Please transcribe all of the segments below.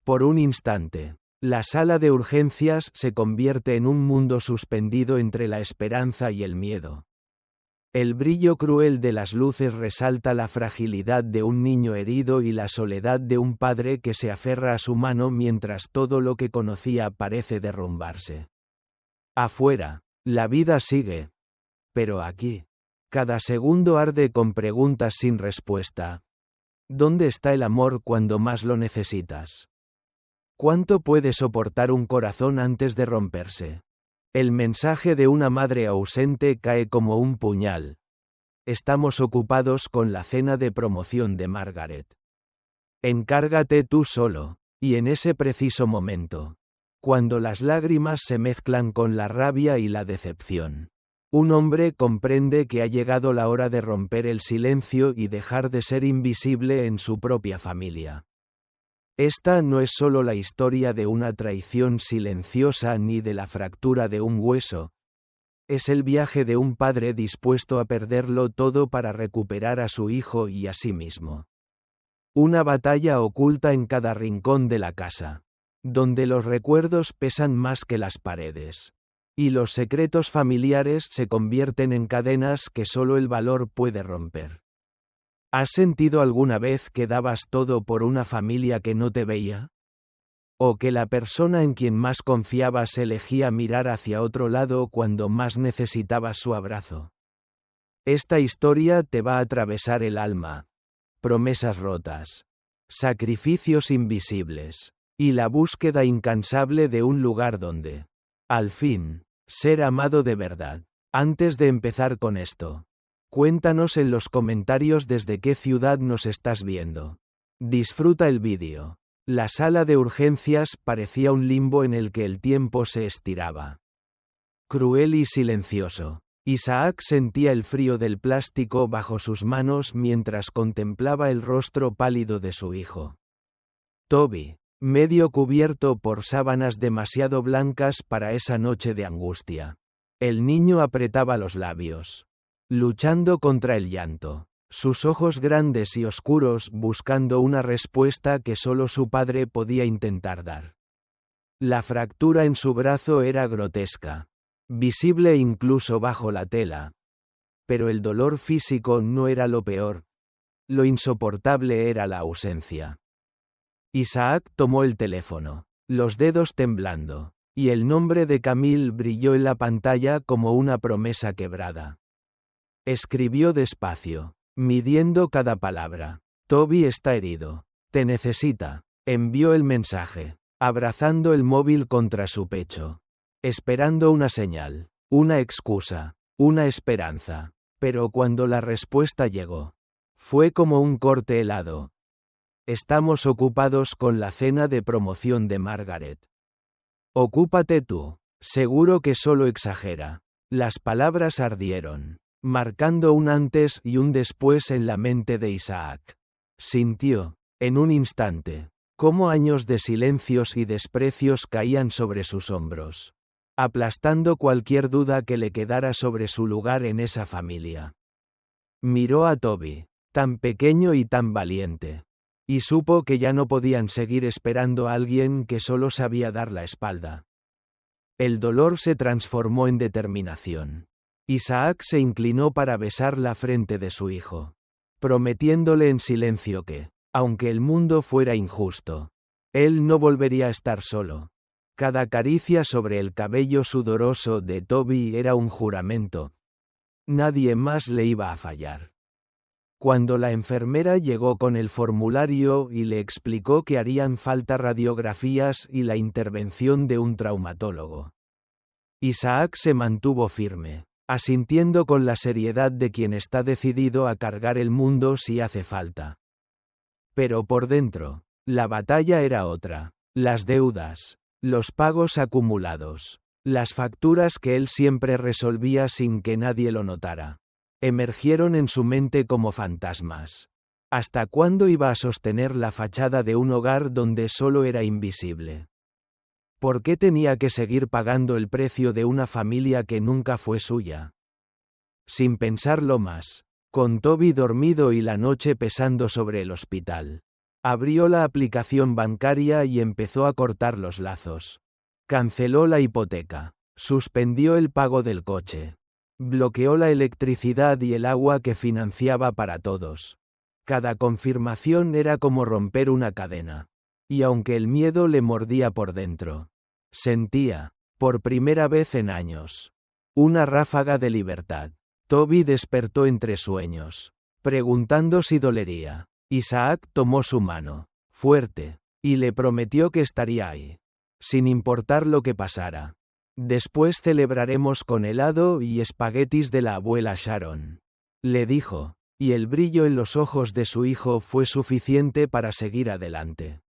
Por un instante, la sala de urgencias se convierte en un mundo suspendido entre la esperanza y el miedo. El brillo cruel de las luces resalta la fragilidad de un niño herido y la soledad de un padre que se aferra a su mano mientras todo lo que conocía parece derrumbarse. Afuera, la vida sigue. Pero aquí, cada segundo arde con preguntas sin respuesta. ¿Dónde está el amor cuando más lo necesitas? ¿Cuánto puede soportar un corazón antes de romperse? El mensaje de una madre ausente cae como un puñal. Estamos ocupados con la cena de promoción de Margaret. Encárgate tú solo, y en ese preciso momento, cuando las lágrimas se mezclan con la rabia y la decepción, un hombre comprende que ha llegado la hora de romper el silencio y dejar de ser invisible en su propia familia. Esta no es solo la historia de una traición silenciosa ni de la fractura de un hueso. Es el viaje de un padre dispuesto a perderlo todo para recuperar a su hijo y a sí mismo. Una batalla oculta en cada rincón de la casa, donde los recuerdos pesan más que las paredes, y los secretos familiares se convierten en cadenas que solo el valor puede romper. ¿Has sentido alguna vez que dabas todo por una familia que no te veía? ¿O que la persona en quien más confiabas elegía mirar hacia otro lado cuando más necesitabas su abrazo? Esta historia te va a atravesar el alma. Promesas rotas, sacrificios invisibles, y la búsqueda incansable de un lugar donde, al fin, ser amado de verdad. Antes de empezar con esto, cuéntanos en los comentarios desde qué ciudad nos estás viendo. Disfruta el vídeo. La sala de urgencias parecía un limbo en el que el tiempo se estiraba. Cruel y silencioso. Isaac sentía el frío del plástico bajo sus manos mientras contemplaba el rostro pálido de su hijo. Toby, medio cubierto por sábanas demasiado blancas para esa noche de angustia. El niño apretaba los labios, luchando contra el llanto, sus ojos grandes y oscuros buscando una respuesta que solo su padre podía intentar dar. La fractura en su brazo era grotesca, visible incluso bajo la tela. Pero el dolor físico no era lo peor. Lo insoportable era la ausencia. Isaac tomó el teléfono, los dedos temblando, y el nombre de Camille brilló en la pantalla como una promesa quebrada. Escribió despacio, midiendo cada palabra. Toby está herido. Te necesita. Envió el mensaje, abrazando el móvil contra su pecho, esperando una señal, una excusa, una esperanza. Pero cuando la respuesta llegó, fue como un corte helado. Estamos ocupados con la cena de promoción de Margaret. Ocúpate tú. Seguro que solo exagera. Las palabras ardieron, marcando un antes y un después en la mente de Isaac. Sintió, en un instante, cómo años de silencios y desprecios caían sobre sus hombros, aplastando cualquier duda que le quedara sobre su lugar en esa familia. Miró a Toby, tan pequeño y tan valiente, y supo que ya no podían seguir esperando a alguien que solo sabía dar la espalda. El dolor se transformó en determinación. Isaac se inclinó para besar la frente de su hijo, prometiéndole en silencio que, aunque el mundo fuera injusto, él no volvería a estar solo. Cada caricia sobre el cabello sudoroso de Toby era un juramento. Nadie más le iba a fallar. Cuando la enfermera llegó con el formulario y le explicó que harían falta radiografías y la intervención de un traumatólogo, Isaac se mantuvo firme, asintiendo con la seriedad de quien está decidido a cargar el mundo si hace falta. Pero por dentro, la batalla era otra. Las deudas, los pagos acumulados, las facturas que él siempre resolvía sin que nadie lo notara, emergieron en su mente como fantasmas. ¿Hasta cuándo iba a sostener la fachada de un hogar donde solo era invisible? ¿Por qué tenía que seguir pagando el precio de una familia que nunca fue suya? Sin pensarlo más, con Toby dormido y la noche pesando sobre el hospital, Abrió la aplicación bancaria y empezó a cortar los lazos. Canceló la hipoteca. Suspendió el pago del coche. Bloqueó la electricidad y el agua que financiaba para todos. Cada confirmación era como romper una cadena. Y aunque el miedo le mordía por dentro, sentía, por primera vez en años, una ráfaga de libertad. Toby despertó entre sueños, preguntando si dolería. Isaac tomó su mano, fuerte, y le prometió que estaría ahí, sin importar lo que pasara. Después celebraremos con helado y espaguetis de la abuela Sharon, le dijo, y el brillo en los ojos de su hijo fue suficiente para seguir adelante.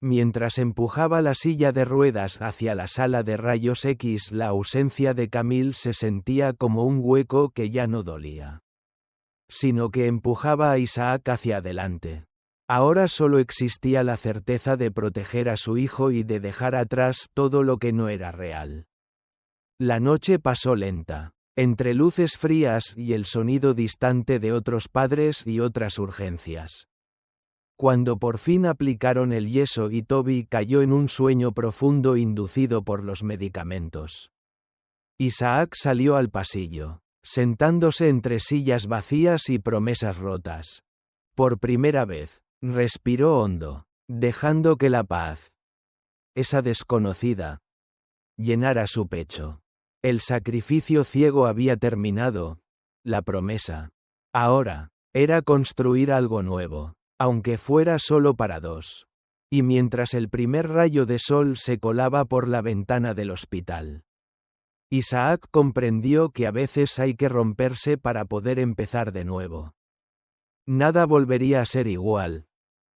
Mientras empujaba la silla de ruedas hacia la sala de rayos X, la ausencia de Camille se sentía como un hueco que ya no dolía, sino que empujaba a Isaac hacia adelante. Ahora solo existía la certeza de proteger a su hijo y de dejar atrás todo lo que no era real. La noche pasó lenta, entre luces frías y el sonido distante de otros padres y otras urgencias. Cuando por fin aplicaron el yeso y Toby cayó en un sueño profundo inducido por los medicamentos, Isaac salió al pasillo, sentándose entre sillas vacías y promesas rotas. Por primera vez, respiró hondo, dejando que la paz, esa desconocida, llenara su pecho. El sacrificio ciego había terminado. La promesa, ahora, era construir algo nuevo, aunque fuera solo para dos. Y mientras el primer rayo de sol se colaba por la ventana del hospital, Isaac comprendió que a veces hay que romperse para poder empezar de nuevo. Nada volvería a ser igual.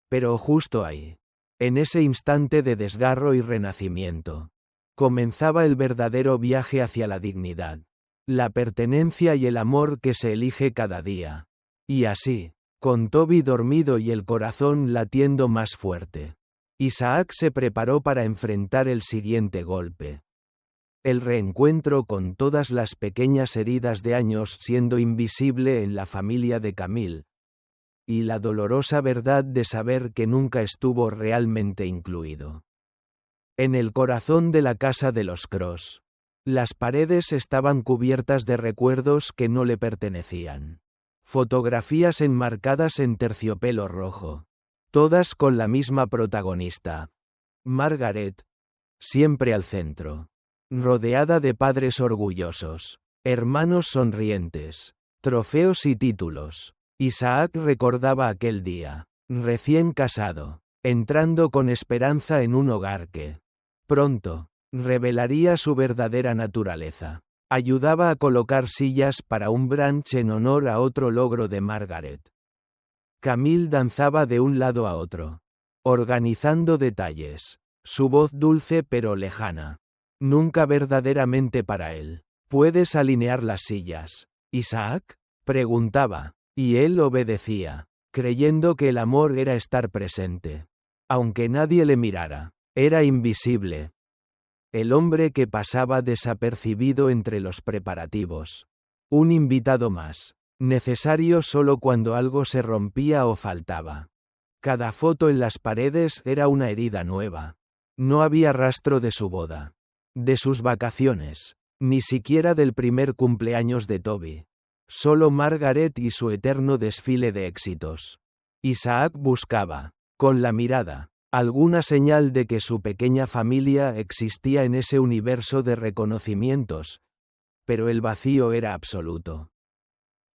Pero justo ahí, en ese instante de desgarro y renacimiento, comenzaba el verdadero viaje hacia la dignidad, la pertenencia y el amor que se elige cada día. Y así, con Toby dormido y el corazón latiendo más fuerte, Isaac se preparó para enfrentar el siguiente golpe. El reencuentro con todas las pequeñas heridas de años siendo invisible en la familia de Camille, y la dolorosa verdad de saber que nunca estuvo realmente incluido. En el corazón de la casa de los Cross, las paredes estaban cubiertas de recuerdos que no le pertenecían. Fotografías enmarcadas en terciopelo rojo, todas con la misma protagonista, Margaret, siempre al centro, rodeada de padres orgullosos, hermanos sonrientes, trofeos y títulos. Isaac recordaba aquel día, recién casado, entrando con esperanza en un hogar que, pronto, revelaría su verdadera naturaleza. Ayudaba a colocar sillas para un brunch en honor a otro logro de Margaret. Camille danzaba de un lado a otro, organizando detalles, su voz dulce pero lejana. Nunca verdaderamente para él. ¿Puedes alinear las sillas, Isaac?, preguntaba. Y él obedecía, creyendo que el amor era estar presente. Aunque nadie le mirara, era invisible. El hombre que pasaba desapercibido entre los preparativos. Un invitado más, necesario solo cuando algo se rompía o faltaba. Cada foto en las paredes era una herida nueva. No había rastro de su boda, de sus vacaciones, ni siquiera del primer cumpleaños de Toby. Solo Margaret y su eterno desfile de éxitos. Isaac buscaba, con la mirada, alguna señal de que su pequeña familia existía en ese universo de reconocimientos, pero el vacío era absoluto.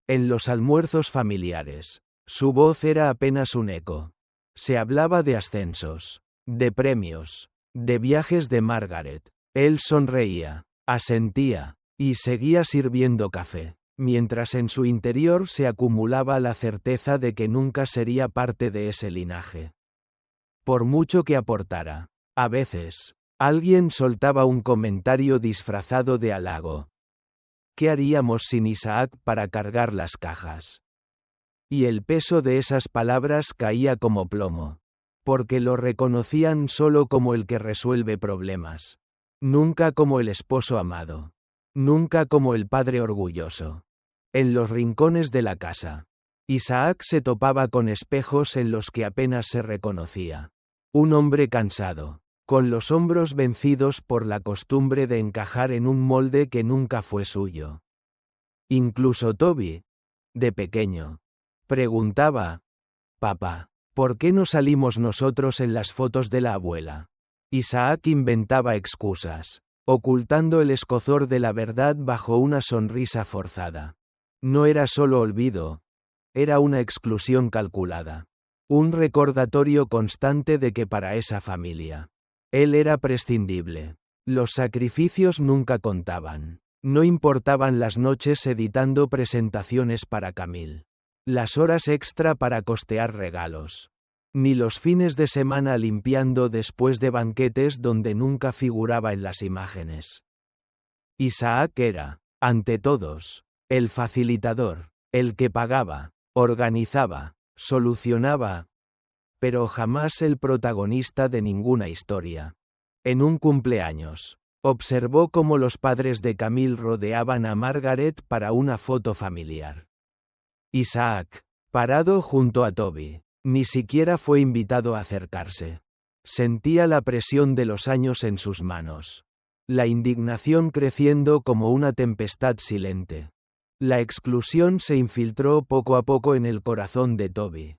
En los almuerzos familiares, su voz era apenas un eco. Se hablaba de ascensos, de premios, de viajes de Margaret. Él sonreía, asentía, y seguía sirviendo café, mientras en su interior se acumulaba la certeza de que nunca sería parte de ese linaje. Por mucho que aportara, a veces, alguien soltaba un comentario disfrazado de halago. ¿Qué haríamos sin Isaac para cargar las cajas? Y el peso de esas palabras caía como plomo, porque lo reconocían solo como el que resuelve problemas, nunca como el esposo amado. Nunca como el padre orgulloso. En los rincones de la casa, Isaac se topaba con espejos en los que apenas se reconocía. Un hombre cansado, con los hombros vencidos por la costumbre de encajar en un molde que nunca fue suyo. Incluso Toby, de pequeño, preguntaba: «Papá, ¿por qué no salimos nosotros en las fotos de la abuela?». Isaac inventaba excusas, ocultando el escozor de la verdad bajo una sonrisa forzada. No era solo olvido, era una exclusión calculada. Un recordatorio constante de que para esa familia, él era prescindible. Los sacrificios nunca contaban. No importaban las noches editando presentaciones para Camille, las horas extra para costear regalos, ni los fines de semana limpiando después de banquetes donde nunca figuraba en las imágenes. Isaac era, ante todos, el facilitador, el que pagaba, organizaba, solucionaba, pero jamás el protagonista de ninguna historia. En un cumpleaños, observó cómo los padres de Camille rodeaban a Margaret para una foto familiar. Isaac, parado junto a Toby, ni siquiera fue invitado a acercarse. Sentía la presión de los años en sus manos. La indignación creciendo como una tempestad silente. La exclusión se infiltró poco a poco en el corazón de Toby.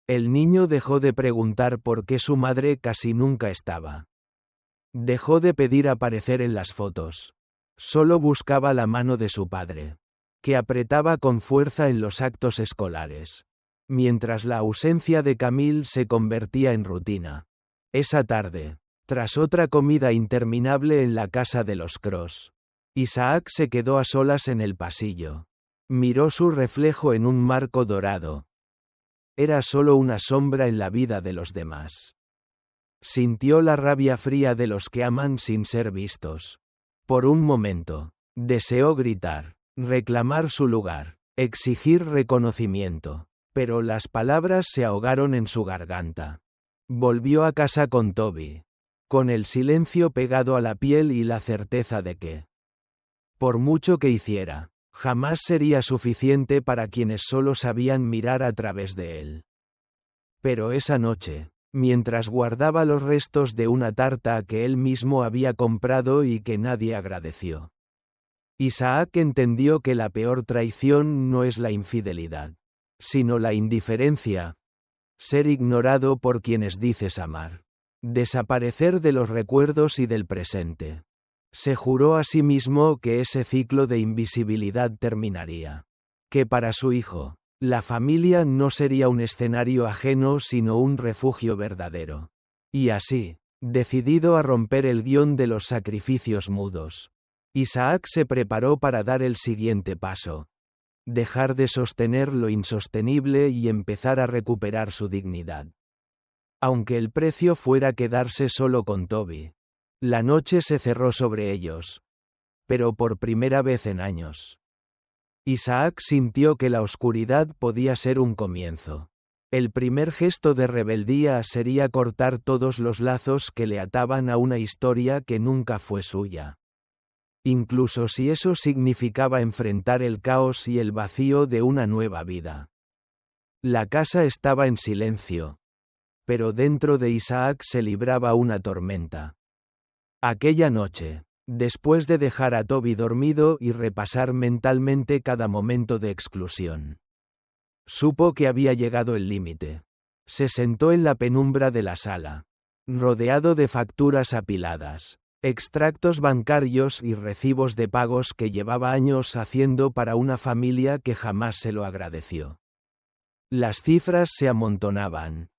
El niño dejó de preguntar por qué su madre casi nunca estaba. Dejó de pedir aparecer en las fotos. Solo buscaba la mano de su padre, que apretaba con fuerza en los actos escolares, mientras la ausencia de Camille se convertía en rutina. Esa tarde, tras otra comida interminable en la casa de los Cross, Isaac se quedó a solas en el pasillo. Miró su reflejo en un marco dorado. Era solo una sombra en la vida de los demás. Sintió la rabia fría de los que aman sin ser vistos. Por un momento, deseó gritar, reclamar su lugar, exigir reconocimiento, pero las palabras se ahogaron en su garganta. Volvió a casa con Toby, con el silencio pegado a la piel y la certeza de que, por mucho que hiciera, jamás sería suficiente para quienes solo sabían mirar a través de él. Pero esa noche, mientras guardaba los restos de una tarta que él mismo había comprado y que nadie agradeció, Isaac entendió que la peor traición no es la infidelidad, sino la indiferencia, ser ignorado por quienes dices amar, desaparecer de los recuerdos y del presente. Se juró a sí mismo que ese ciclo de invisibilidad terminaría, que para su hijo, la familia no sería un escenario ajeno sino un refugio verdadero. Y así, decidido a romper el guión de los sacrificios mudos, Isaac se preparó para dar el siguiente paso. Dejar de sostener lo insostenible y empezar a recuperar su dignidad. Aunque el precio fuera quedarse solo con Toby. La noche se cerró sobre ellos. Pero por primera vez en años. Isaac sintió que la oscuridad podía ser un comienzo. El primer gesto de rebeldía sería cortar todos los lazos que le ataban a una historia que nunca fue suya. Incluso si eso significaba enfrentar el caos y el vacío de una nueva vida. La casa estaba en silencio. Pero dentro de Isaac se libraba una tormenta. Aquella noche, después de dejar a Toby dormido y repasar mentalmente cada momento de exclusión, supo que había llegado el límite. Se sentó en la penumbra de la sala, rodeado de facturas apiladas, extractos bancarios y recibos de pagos que llevaba años haciendo para una familia que jamás se lo agradeció. Las cifras se amontonaban.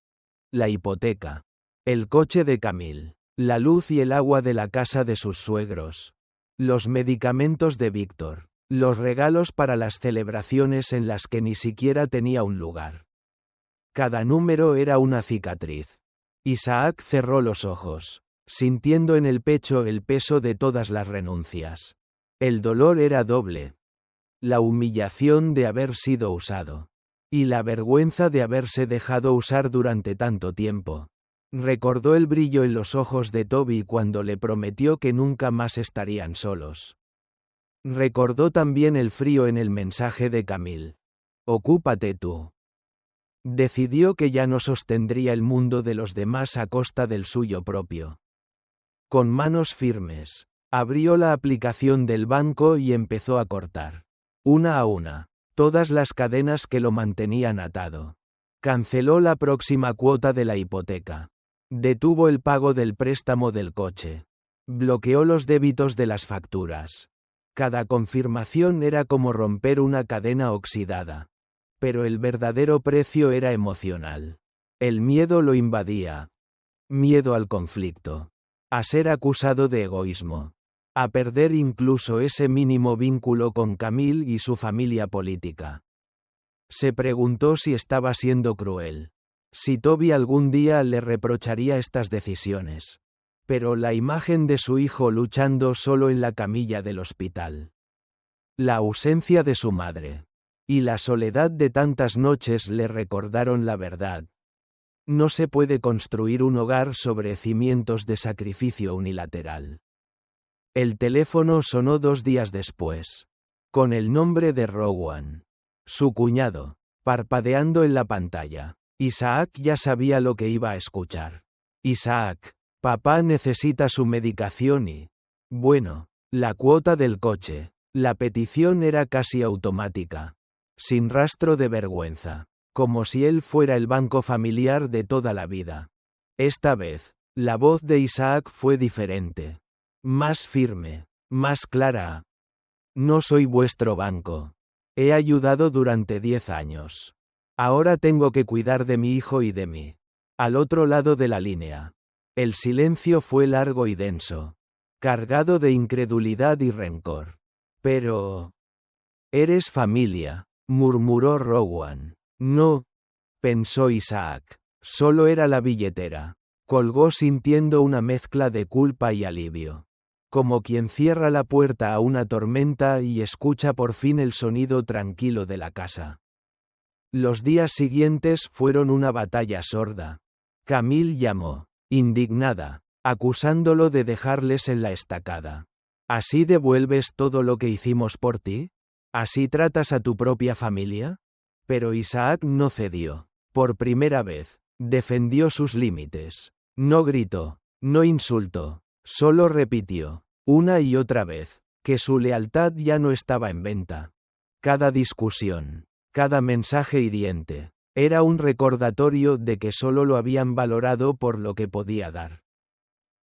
La hipoteca, el coche de Camille, la luz y el agua de la casa de sus suegros, los medicamentos de Víctor, los regalos para las celebraciones en las que ni siquiera tenía un lugar. Cada número era una cicatriz. Isaac cerró los ojos, sintiendo en el pecho el peso de todas las renuncias. El dolor era doble. La humillación de haber sido usado. Y la vergüenza de haberse dejado usar durante tanto tiempo. Recordó el brillo en los ojos de Toby cuando le prometió que nunca más estarían solos. Recordó también el frío en el mensaje de Camille. Ocúpate tú. Decidió que ya no sostendría el mundo de los demás a costa del suyo propio. Con manos firmes, abrió la aplicación del banco y empezó a cortar, una a una, todas las cadenas que lo mantenían atado. Canceló la próxima cuota de la hipoteca. Detuvo el pago del préstamo del coche. Bloqueó los débitos de las facturas. Cada confirmación era como romper una cadena oxidada. Pero el verdadero precio era emocional. El miedo lo invadía. Miedo al conflicto. A ser acusado de egoísmo. A perder incluso ese mínimo vínculo con Camille y su familia política. Se preguntó si estaba siendo cruel. Si Toby algún día le reprocharía estas decisiones. Pero la imagen de su hijo luchando solo en la camilla del hospital. La ausencia de su madre. Y la soledad de tantas noches le recordaron la verdad. No se puede construir un hogar sobre cimientos de sacrificio unilateral. El teléfono sonó 2 días después. Con el nombre de Rowan. Su cuñado, parpadeando en la pantalla. Isaac ya sabía lo que iba a escuchar. Isaac, papá necesita su medicación y... Bueno, la cuota del coche. La petición era casi automática. Sin rastro de vergüenza. Como si él fuera el banco familiar de toda la vida. Esta vez, la voz de Isaac fue diferente. Más firme, más clara. No soy vuestro banco. He ayudado durante 10 años. Ahora tengo que cuidar de mi hijo y de mí. Al otro lado de la línea. El silencio fue largo y denso. Cargado de incredulidad y rencor. Pero... Eres familia, murmuró Rowan. No, pensó Isaac. Solo era la billetera. Colgó sintiendo una mezcla de culpa y alivio. Como quien cierra la puerta a una tormenta y escucha por fin el sonido tranquilo de la casa. Los días siguientes fueron una batalla sorda. Camille llamó, indignada, acusándolo de dejarles en la estacada. ¿Así devuelves todo lo que hicimos por ti? ¿Así tratas a tu propia familia? Pero Isaac no cedió. Por primera vez, defendió sus límites. No gritó, no insultó, solo repitió, una y otra vez, que su lealtad ya no estaba en venta. Cada discusión, cada mensaje hiriente, era un recordatorio de que solo lo habían valorado por lo que podía dar.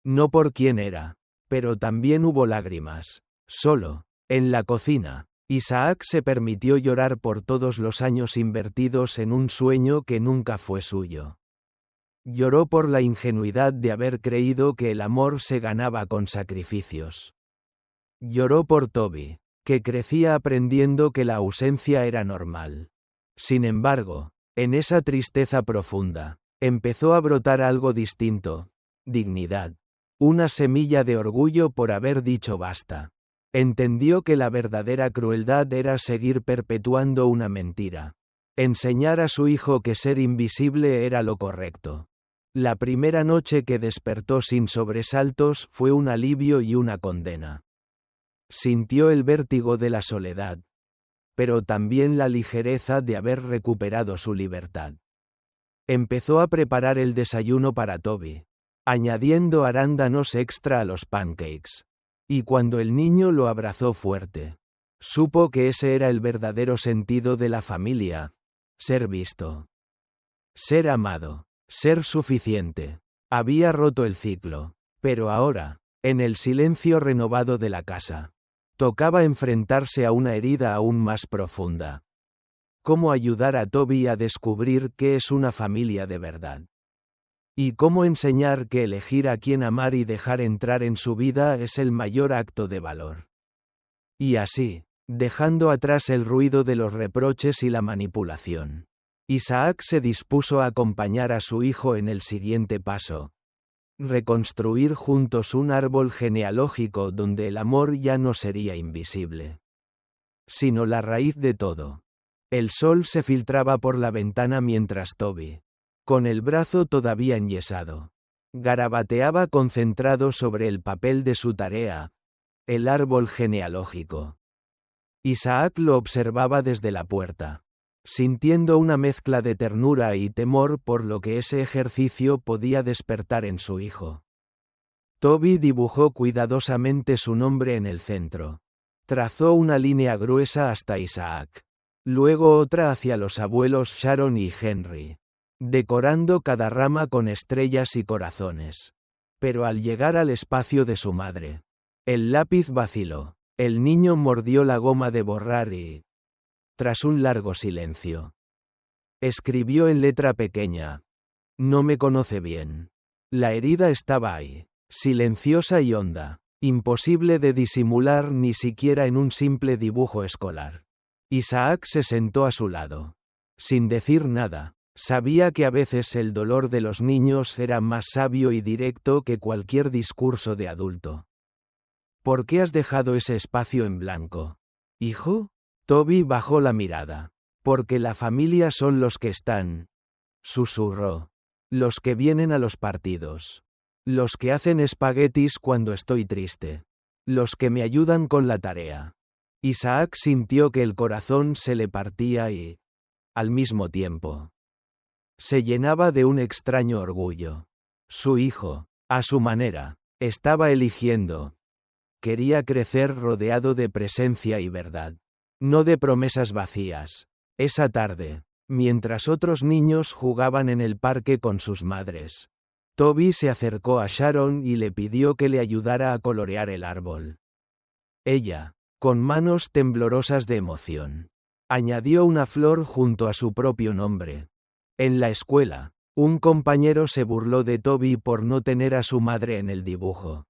No por quién era, pero también hubo lágrimas. Solo, en la cocina, Isaac se permitió llorar por todos los años invertidos en un sueño que nunca fue suyo. Lloró por la ingenuidad de haber creído que el amor se ganaba con sacrificios. Lloró por Toby, que crecía aprendiendo que la ausencia era normal. Sin embargo, en esa tristeza profunda, empezó a brotar algo distinto: dignidad. Una semilla de orgullo por haber dicho basta. Entendió que la verdadera crueldad era seguir perpetuando una mentira. Enseñar a su hijo que ser invisible era lo correcto. La primera noche que despertó sin sobresaltos fue un alivio y una condena. Sintió el vértigo de la soledad, pero también la ligereza de haber recuperado su libertad. Empezó a preparar el desayuno para Toby, añadiendo arándanos extra a los pancakes. Y cuando el niño lo abrazó fuerte, supo que ese era el verdadero sentido de la familia: ser visto, ser amado, ser suficiente. Había roto el ciclo, pero ahora, en el silencio renovado de la casa, tocaba enfrentarse a una herida aún más profunda. ¿Cómo ayudar a Toby a descubrir qué es una familia de verdad? Y cómo enseñar que elegir a quién amar y dejar entrar en su vida es el mayor acto de valor. Y así, dejando atrás el ruido de los reproches y la manipulación, Isaac se dispuso a acompañar a su hijo en el siguiente paso: reconstruir juntos un árbol genealógico donde el amor ya no sería invisible, sino la raíz de todo. El sol se filtraba por la ventana mientras Toby, con el brazo todavía enyesado, garabateaba concentrado sobre el papel de su tarea, el árbol genealógico. Isaac lo observaba desde la puerta. sintiendo una mezcla de ternura y temor por lo que ese ejercicio podía despertar en su hijo. Toby dibujó cuidadosamente su nombre en el centro. Trazó una línea gruesa hasta Isaac. Luego otra hacia los abuelos Sharon y Henry, decorando cada rama con estrellas y corazones. Pero al llegar al espacio de su madre, el lápiz vaciló. El niño mordió la goma de borrar y, tras un largo silencio, escribió en letra pequeña: «No me conoce bien». La herida estaba ahí, silenciosa y honda, imposible de disimular ni siquiera en un simple dibujo escolar. Isaac se sentó a su lado. Sin decir nada, sabía que a veces el dolor de los niños era más sabio y directo que cualquier discurso de adulto. ¿Por qué has dejado ese espacio en blanco, hijo? Toby bajó la mirada. Porque la familia son los que están, susurró. Los que vienen a los partidos. Los que hacen espaguetis cuando estoy triste. Los que me ayudan con la tarea. Isaac sintió que el corazón se le partía y, al mismo tiempo, se llenaba de un extraño orgullo. Su hijo, a su manera, estaba eligiendo. Quería crecer rodeado de presencia y verdad, no de promesas vacías. Esa tarde, mientras otros niños jugaban en el parque con sus madres, Toby se acercó a Sharon y le pidió que le ayudara a colorear el árbol. Ella, con manos temblorosas de emoción, añadió una flor junto a su propio nombre. En la escuela, un compañero se burló de Toby por no tener a su madre en el dibujo.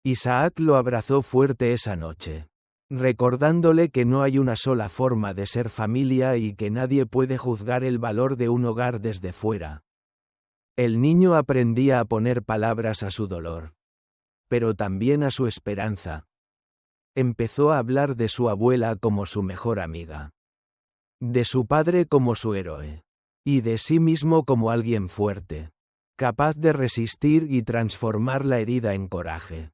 Isaac lo abrazó fuerte esa noche, recordándole que no hay una sola forma de ser familia y que nadie puede juzgar el valor de un hogar desde fuera. El niño aprendía a poner palabras a su dolor, pero también a su esperanza. Empezó a hablar de su abuela como su mejor amiga, de su padre como su héroe, y de sí mismo como alguien fuerte, capaz de resistir y transformar la herida en coraje.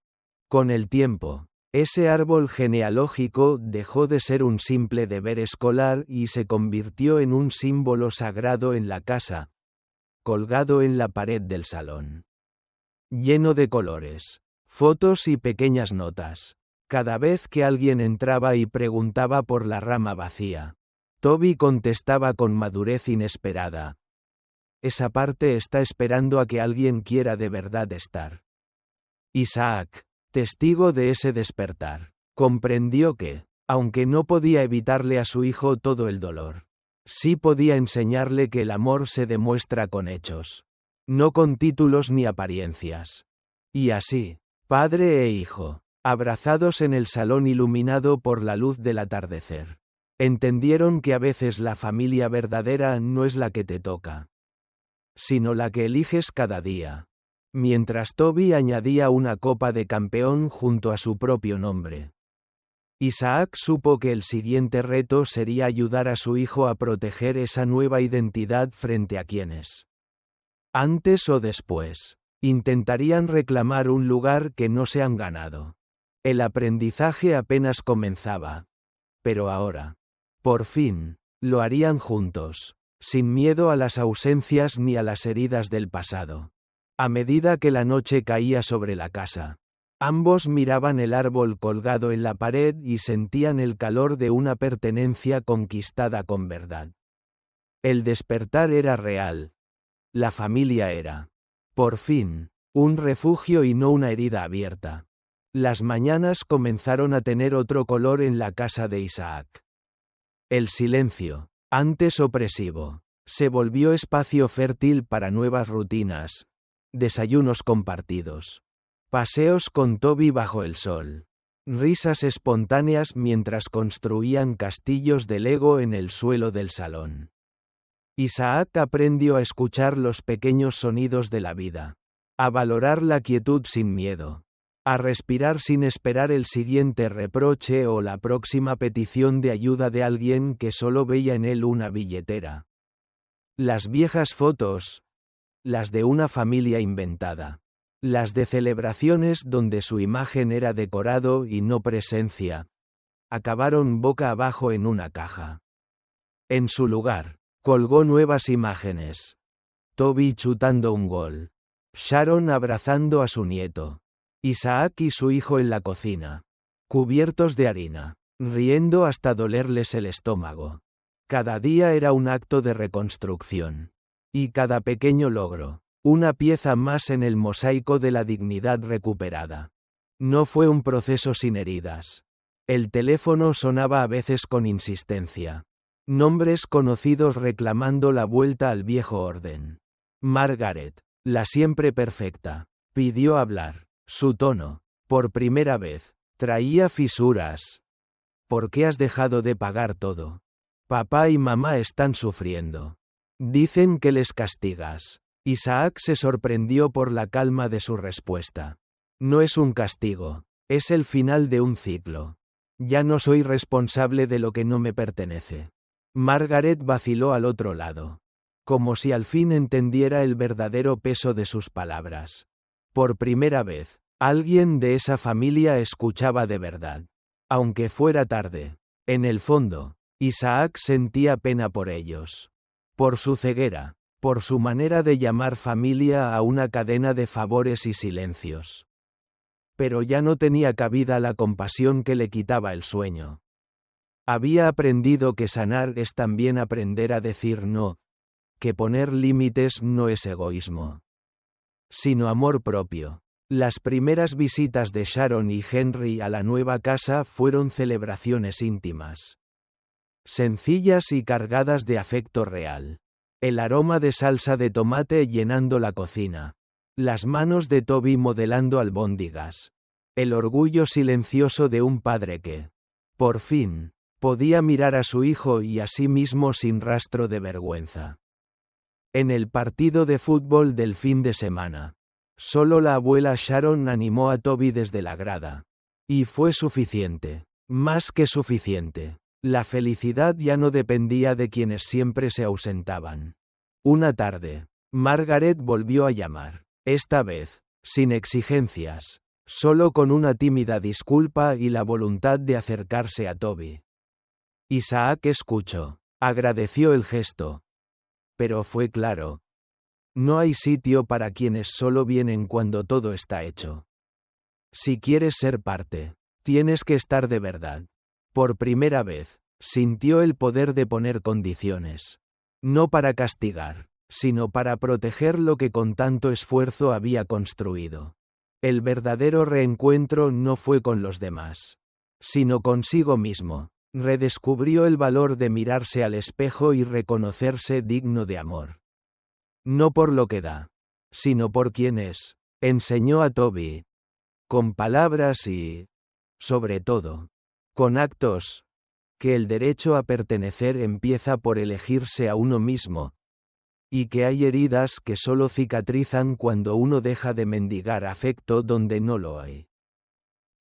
Con el tiempo, ese árbol genealógico dejó de ser un simple deber escolar y se convirtió en un símbolo sagrado en la casa, colgado en la pared del salón. Lleno de colores, fotos y pequeñas notas. Cada vez que alguien entraba y preguntaba por la rama vacía, Toby contestaba con madurez inesperada: «Esa parte está esperando a que alguien quiera de verdad estar». Isaac, testigo de ese despertar, comprendió que, aunque no podía evitarle a su hijo todo el dolor, sí podía enseñarle que el amor se demuestra con hechos, no con títulos ni apariencias. Y así, padre e hijo, abrazados en el salón iluminado por la luz del atardecer, entendieron que a veces la familia verdadera no es la que te toca, sino la que eliges cada día. Mientras Toby añadía una copa de campeón junto a su propio nombre, Isaac supo que el siguiente reto sería ayudar a su hijo a proteger esa nueva identidad frente a quienes, antes o después, intentarían reclamar un lugar que no se han ganado. El aprendizaje apenas comenzaba. Pero ahora, por fin, lo harían juntos, sin miedo a las ausencias ni a las heridas del pasado. A medida que la noche caía sobre la casa, ambos miraban el árbol colgado en la pared y sentían el calor de una pertenencia conquistada con verdad. El despertar era real. La familia era, por fin, un refugio y no una herida abierta. Las mañanas comenzaron a tener otro color en la casa de Isaac. El silencio, antes opresivo, se volvió espacio fértil para nuevas rutinas. Desayunos compartidos. Paseos con Toby bajo el sol. Risas espontáneas mientras construían castillos de Lego en el suelo del salón. Isaac aprendió a escuchar los pequeños sonidos de la vida, a valorar la quietud sin miedo, a respirar sin esperar el siguiente reproche o la próxima petición de ayuda de alguien que solo veía en él una billetera. Las viejas fotos, las de una familia inventada, las de celebraciones donde su imagen era decorado y no presencia, acabaron boca abajo en una caja. En su lugar, colgó nuevas imágenes. Toby chutando un gol. Sharon abrazando a su nieto. Isaac y su hijo en la cocina. Cubiertos de harina. Riendo hasta dolerles el estómago. Cada día era un acto de reconstrucción. Y cada pequeño logro, una pieza más en el mosaico de la dignidad recuperada. No fue un proceso sin heridas. El teléfono sonaba a veces con insistencia. Nombres conocidos reclamando la vuelta al viejo orden. Margaret, la siempre perfecta, pidió hablar. Su tono, por primera vez, traía fisuras. ¿Por qué has dejado de pagar todo? Papá y mamá están sufriendo. Dicen que les castigas. Isaac se sorprendió por la calma de su respuesta. No es un castigo, es el final de un ciclo. Ya no soy responsable de lo que no me pertenece. Margaret vaciló al otro lado. Como si al fin entendiera el verdadero peso de sus palabras. Por primera vez, alguien de esa familia escuchaba de verdad. Aunque fuera tarde. En el fondo, Isaac sentía pena por ellos. Por su ceguera, por su manera de llamar familia a una cadena de favores y silencios. Pero ya no tenía cabida la compasión que le quitaba el sueño. Había aprendido que sanar es también aprender a decir no, que poner límites no es egoísmo, sino amor propio. Las primeras visitas de Sharon y Henry a la nueva casa fueron celebraciones íntimas. Sencillas y cargadas de afecto real. El aroma de salsa de tomate llenando la cocina. Las manos de Toby modelando albóndigas. El orgullo silencioso de un padre que, por fin, podía mirar a su hijo y a sí mismo sin rastro de vergüenza. En el partido de fútbol del fin de semana, solo la abuela Sharon animó a Toby desde la grada. Y fue suficiente, más que suficiente. La felicidad ya no dependía de quienes siempre se ausentaban. Una tarde, Margaret volvió a llamar, esta vez, sin exigencias, solo con una tímida disculpa y la voluntad de acercarse a Toby. Isaac escuchó, agradeció el gesto. Pero fue claro. No hay sitio para quienes solo vienen cuando todo está hecho. Si quieres ser parte, tienes que estar de verdad. Por primera vez, sintió el poder de poner condiciones. No para castigar, sino para proteger lo que con tanto esfuerzo había construido. El verdadero reencuentro no fue con los demás, sino consigo mismo. Redescubrió el valor de mirarse al espejo y reconocerse digno de amor. No por lo que da, sino por quien es, enseñó a Toby. Con palabras y, sobre todo, con actos, que el derecho a pertenecer empieza por elegirse a uno mismo, y que hay heridas que solo cicatrizan cuando uno deja de mendigar afecto donde no lo hay.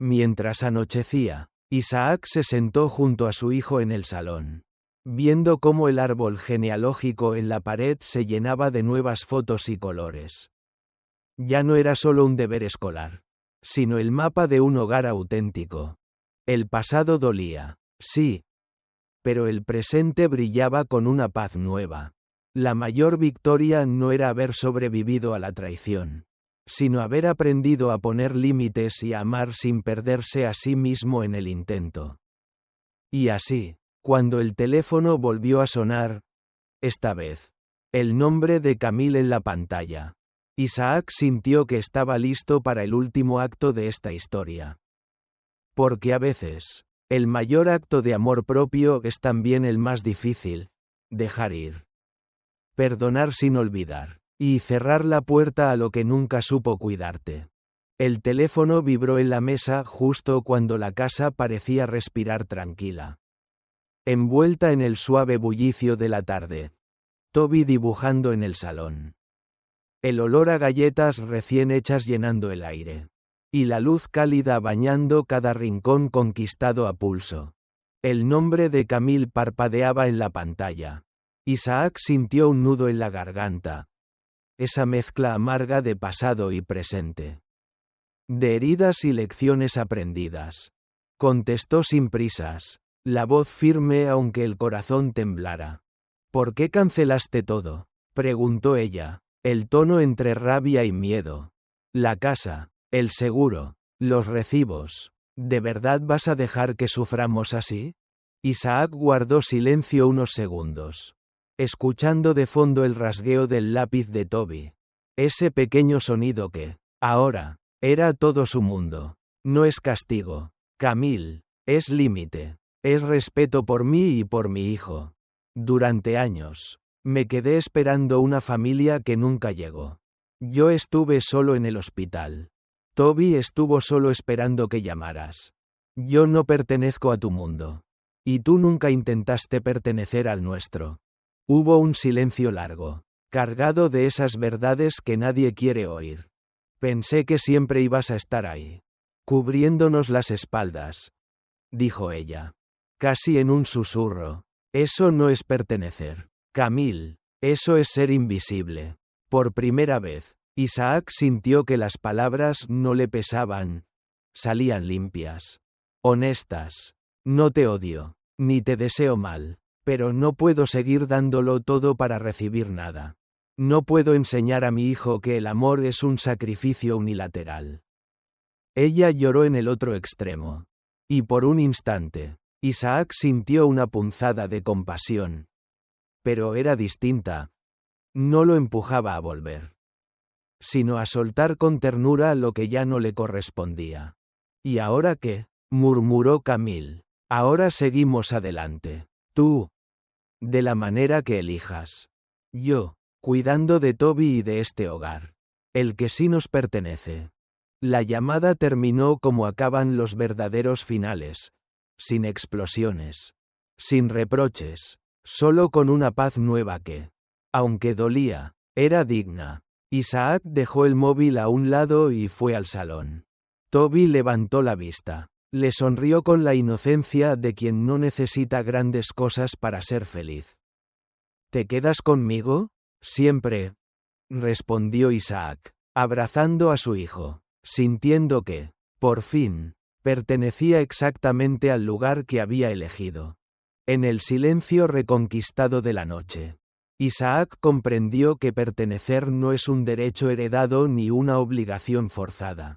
Mientras anochecía, Isaac se sentó junto a su hijo en el salón, viendo cómo el árbol genealógico en la pared se llenaba de nuevas fotos y colores. Ya no era solo un deber escolar, sino el mapa de un hogar auténtico. El pasado dolía, sí, pero el presente brillaba con una paz nueva. La mayor victoria no era haber sobrevivido a la traición, sino haber aprendido a poner límites y a amar sin perderse a sí mismo en el intento. Y así, cuando el teléfono volvió a sonar, esta vez, el nombre de Camille en la pantalla, Isaac sintió que estaba listo para el último acto de esta historia. Porque a veces, el mayor acto de amor propio es también el más difícil, dejar ir. Perdonar sin olvidar. Y cerrar la puerta a lo que nunca supo cuidarte. El teléfono vibró en la mesa justo cuando la casa parecía respirar tranquila. Envuelta en el suave bullicio de la tarde. Toby dibujando en el salón. El olor a galletas recién hechas llenando el aire. Y la luz cálida bañando cada rincón conquistado a pulso. El nombre de Camille parpadeaba en la pantalla. Isaac sintió un nudo en la garganta. Esa mezcla amarga de pasado y presente. De heridas y lecciones aprendidas. Contestó sin prisas. La voz firme aunque el corazón temblara. ¿Por qué cancelaste todo?, preguntó ella, el tono entre rabia y miedo. La casa, el seguro, los recibos. ¿De verdad vas a dejar que suframos así? Isaac guardó silencio unos segundos, escuchando de fondo el rasgueo del lápiz de Toby. Ese pequeño sonido que, ahora, era todo su mundo. No es castigo, Camille, es límite. Es respeto por mí y por mi hijo. Durante años, me quedé esperando una familia que nunca llegó. Yo estuve solo en el hospital. Toby estuvo solo esperando que llamaras. Yo no pertenezco a tu mundo. Y tú nunca intentaste pertenecer al nuestro. Hubo un silencio largo, cargado de esas verdades que nadie quiere oír. Pensé que siempre ibas a estar ahí, cubriéndonos las espaldas, dijo ella, casi en un susurro. Eso no es pertenecer, Camille, eso es ser invisible. Por primera vez, Isaac sintió que las palabras no le pesaban. Salían limpias. Honestas. No te odio, ni te deseo mal, pero no puedo seguir dándolo todo para recibir nada. No puedo enseñar a mi hijo que el amor es un sacrificio unilateral. Ella lloró en el otro extremo. Y por un instante, Isaac sintió una punzada de compasión. Pero era distinta. No lo empujaba a volver, sino a soltar con ternura lo que ya no le correspondía. ¿Y ahora qué?, murmuró Camille. Ahora seguimos adelante. Tú, de la manera que elijas. Yo, cuidando de Toby y de este hogar. El que sí nos pertenece. La llamada terminó como acaban los verdaderos finales. Sin explosiones. Sin reproches. Solo con una paz nueva que, aunque dolía, era digna. Isaac dejó el móvil a un lado y fue al salón. Toby levantó la vista. Le sonrió con la inocencia de quien no necesita grandes cosas para ser feliz. ¿Te quedas conmigo? Siempre, respondió Isaac, abrazando a su hijo, sintiendo que, por fin, pertenecía exactamente al lugar que había elegido. En el silencio reconquistado de la noche, Isaac comprendió que pertenecer no es un derecho heredado ni una obligación forzada.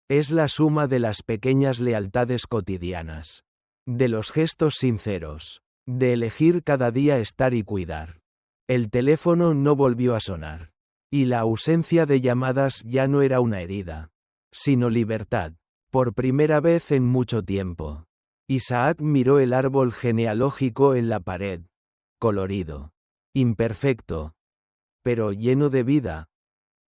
Es la suma de las pequeñas lealtades cotidianas, de los gestos sinceros, de elegir cada día estar y cuidar. El teléfono no volvió a sonar, y la ausencia de llamadas ya no era una herida, sino libertad, por primera vez en mucho tiempo. Isaac miró el árbol genealógico en la pared, colorido, imperfecto, pero lleno de vida,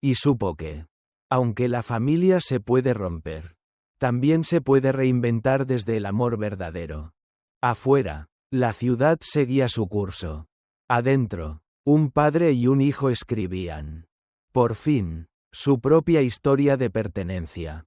y supo que, aunque la familia se puede romper, también se puede reinventar desde el amor verdadero. Afuera, la ciudad seguía su curso. Adentro, un padre y un hijo escribían, por fin, su propia historia de pertenencia.